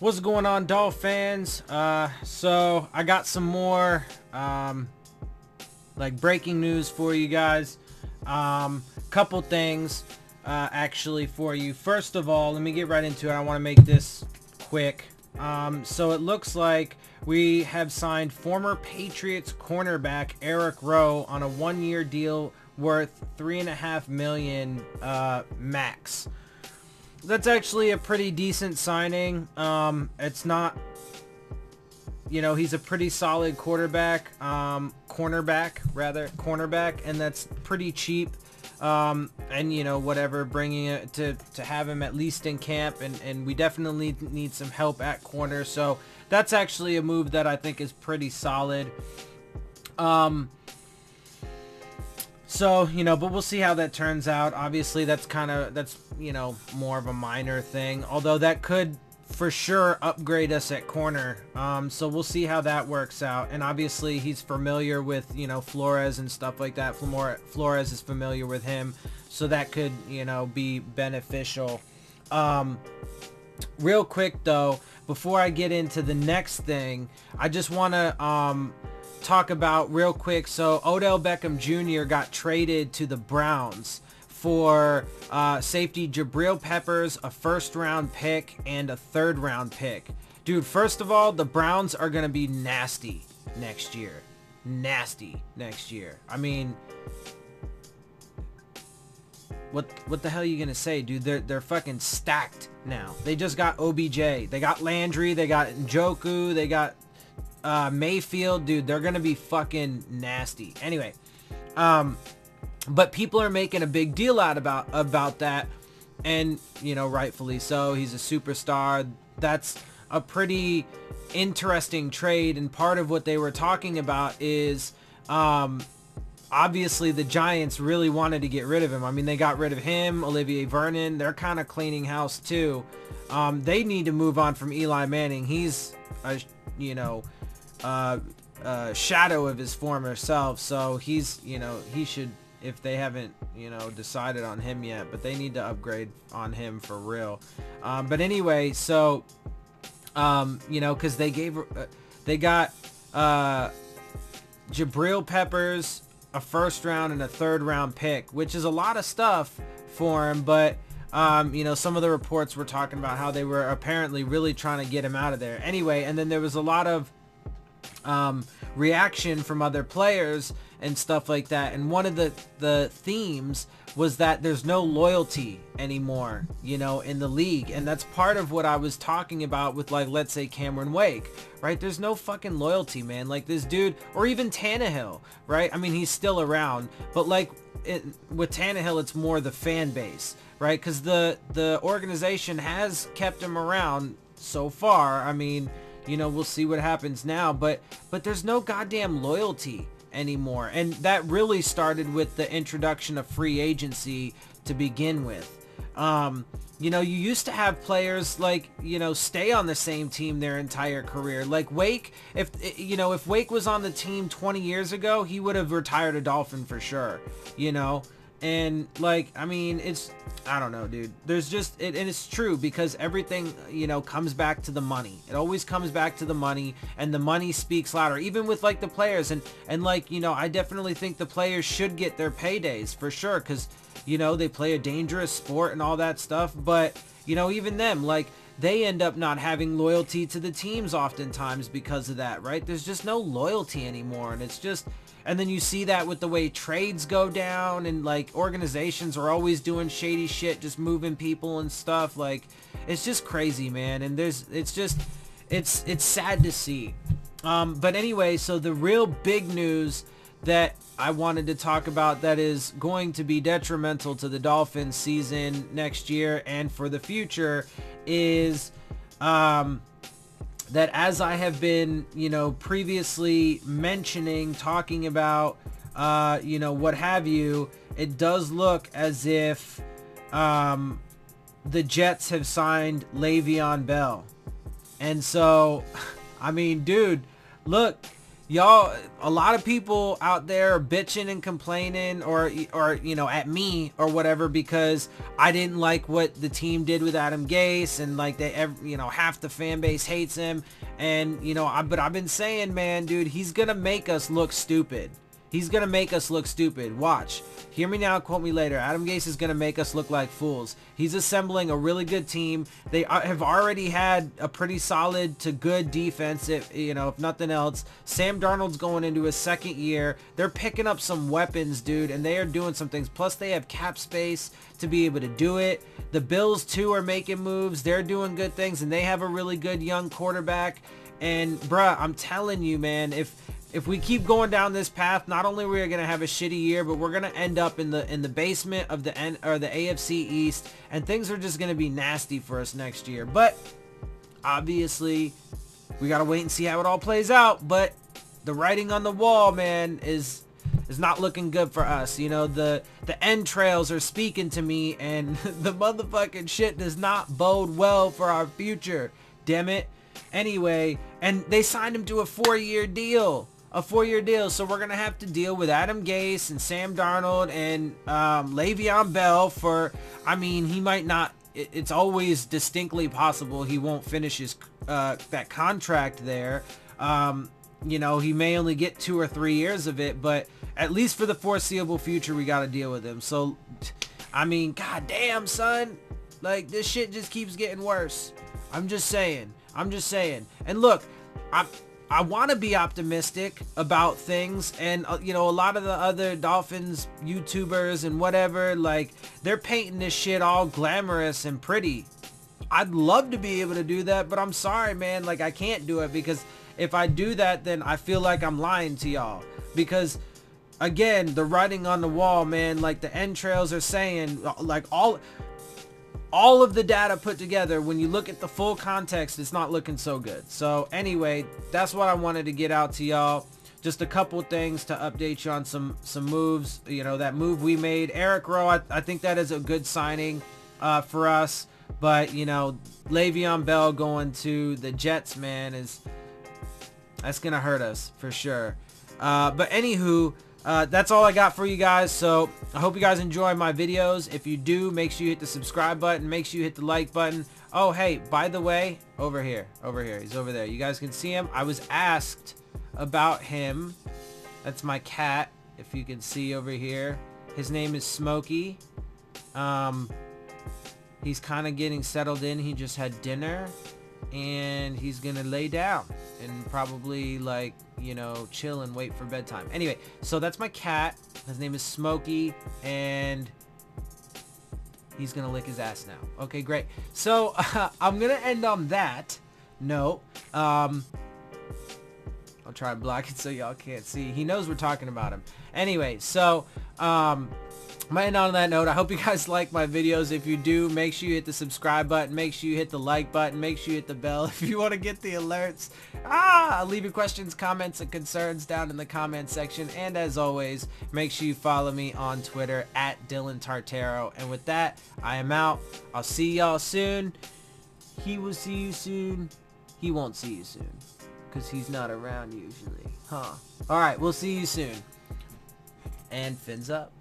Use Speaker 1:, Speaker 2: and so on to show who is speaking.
Speaker 1: What's going on, Dolphins? So I got some more like breaking news for you guys. Couple things actually for you. First of all, let me get right into it. I want to make this quick. So it looks like we have signed former Patriots cornerback Eric Rowe on a 1-year deal worth $3.5 million max. That's actually a pretty decent signing. It's not, he's a pretty solid cornerback, and that's pretty cheap. And whatever, bringing it to have him at least in camp, and we definitely need some help at corner. So that's actually a move that I think is pretty solid. So, but we'll see how that turns out. Obviously, that's more of a minor thing, although that could for sure upgrade us at corner. So we'll see how that works out. And obviously, he's familiar with, Flores and stuff like that. Flores is familiar with him, so that could, be beneficial. Real quick, though, before I get into the next thing, I just want to talk about real quick. So Odell Beckham Jr. got traded to the Browns for safety Jabril Peppers, a first-round pick, and a third-round pick. Dude, first of all, the Browns are going to be nasty next year. I mean, what the hell are you going to say, dude? They're fucking stacked now. They just got OBJ. They got Landry. They got Njoku. They got Mayfield. Dude, they're going to be fucking nasty. Anyway, but people are making a big deal out about that, and rightfully so. He's a superstar. That's a pretty interesting trade, and part of what they were talking about is obviously the Giants really wanted to get rid of him. I mean, they got rid of him, Olivier Vernon. They're kind of cleaning house too. They need to move on from Eli Manning. He's a shadow of his former self, so he's he should, if they haven't decided on him yet, but they need to upgrade on him for real. But anyway, so because they got Jabril Peppers, a first round and a third round pick, which is a lot of stuff for him, but some of the reports were talking about how they were apparently really trying to get him out of there anyway. And then there was a lot of reaction from other players and stuff like that, and one of the themes was that there's no loyalty anymore in the league, and that's part of what I was talking about with, like, let's say Cameron Wake, right? There's no fucking loyalty, man. Like, this dude, or even Tannehill, right? I mean, he's still around, but like with Tannehill, it's more the fan base, right? Because the organization has kept him around so far. I mean, we'll see what happens now, but there's no goddamn loyalty anymore. And that really started with the introduction of free agency to begin with. You used to have players like, stay on the same team their entire career. Like Wake, if Wake was on the team 20 years ago, he would have retired a Dolphin for sure, and like, I mean, I don't know, dude. There's just, and it's true, because everything, comes back to the money. It always comes back to the money, and the money speaks louder, even with like the players. And like, I definitely think the players should get their paydays for sure, because, they play a dangerous sport and all that stuff. But, even them, like, they end up not having loyalty to the teams oftentimes because of that, right? There's just no loyalty anymore, and it's just... And then you see that with the way trades go down, and like organizations are always doing shady shit, just moving people and stuff. Like, it's just crazy, man. And it's sad to see. But anyway, so the real big news that I wanted to talk about that is going to be detrimental to the Dolphins season next year and for the future is that, as I have been, previously mentioning, talking about, what have you, it does look as if the Jets have signed Le'Veon Bell. And so, I mean, dude, look, y'all, a lot of people out there are bitching and complaining or you know, at me or whatever because I didn't like what the team did with Adam Gase, and like you know, half the fan base hates him, and you know, but I've been saying, man, dude, he's gonna make us look stupid. He's going to make us look stupid. Watch. Hear me now, quote me later. Adam Gase is going to make us look like fools. He's assembling a really good team. They have already had a pretty solid to good defense, if nothing else. Sam Darnold's going into his second year. They're picking up some weapons, dude, and they are doing some things. Plus, they have cap space to be able to do it. The Bills, too, are making moves. They're doing good things, and they have a really good young quarterback. And, bruh, I'm telling you, man, if we keep going down this path, not only are we going to have a shitty year, but we're going to end up in the basement of the AFC East, and things are just going to be nasty for us next year. But obviously, we got to wait and see how it all plays out. But the writing on the wall, man, is not looking good for us. You know, the entrails are speaking to me, and the motherfucking shit does not bode well for our future. Damn it. Anyway, and they signed him to a 4-year deal. A 4-year deal. So we're going to have to deal with Adam Gase and Sam Darnold and Le'Veon Bell for, I mean, he might not, it's always distinctly possible he won't finish his that contract there. You know, he may only get 2 or 3 years of it, but at least for the foreseeable future, we got to deal with him. So, I mean, goddamn, son. Like, this shit just keeps getting worse. I'm just saying. And look, I want to be optimistic about things, and you know, a lot of the other Dolphins YouTubers and whatever, like, they're painting this shit all glamorous and pretty. I'd love to be able to do that, but I'm sorry, man, like, I can't do it, because if I do that, then I feel like I'm lying to y'all, because again, the writing on the wall, man, like the entrails are saying, like, all of the data put together, when you look at the full context, it's not looking so good. So anyway, that's what I wanted to get out to y'all. Just a couple things to update you on some moves. You know, that move we made, Eric Rowe, I think that is a good signing for us. But, you know, Le'Veon Bell going to the Jets, man, that's going to hurt us for sure. But anywho, that's all I got for you guys. So I hope you guys enjoy my videos. If you do, make sure you hit the subscribe button. Make sure you hit the like button. Oh, hey, by the way, over here. He's over there. You guys can see him. I was asked about him. That's my cat, if you can see over here. His name is Smokey. He's kind of getting settled in. He just had dinner, and he's gonna lay down and probably, like, you know, chill and wait for bedtime. Anyway, so that's my cat. His name is Smokey, and he's gonna lick his ass now. Okay, great. So I'm gonna end on that note. I'll try and block it so y'all can't see. He knows we're talking about him. Anyway, so I'm gonna end on that note. I hope you guys like my videos. If you do, make sure you hit the subscribe button. Make sure you hit the like button. Make sure you hit the bell if you want to get the alerts. Leave your questions, comments, and concerns down in the comment section. And as always, make sure you follow me on Twitter at Dillon Tartaro. And with that, I am out. I'll see y'all soon. He will see you soon. He won't see you soon, because he's not around usually. Alright, we'll see you soon. And fins up.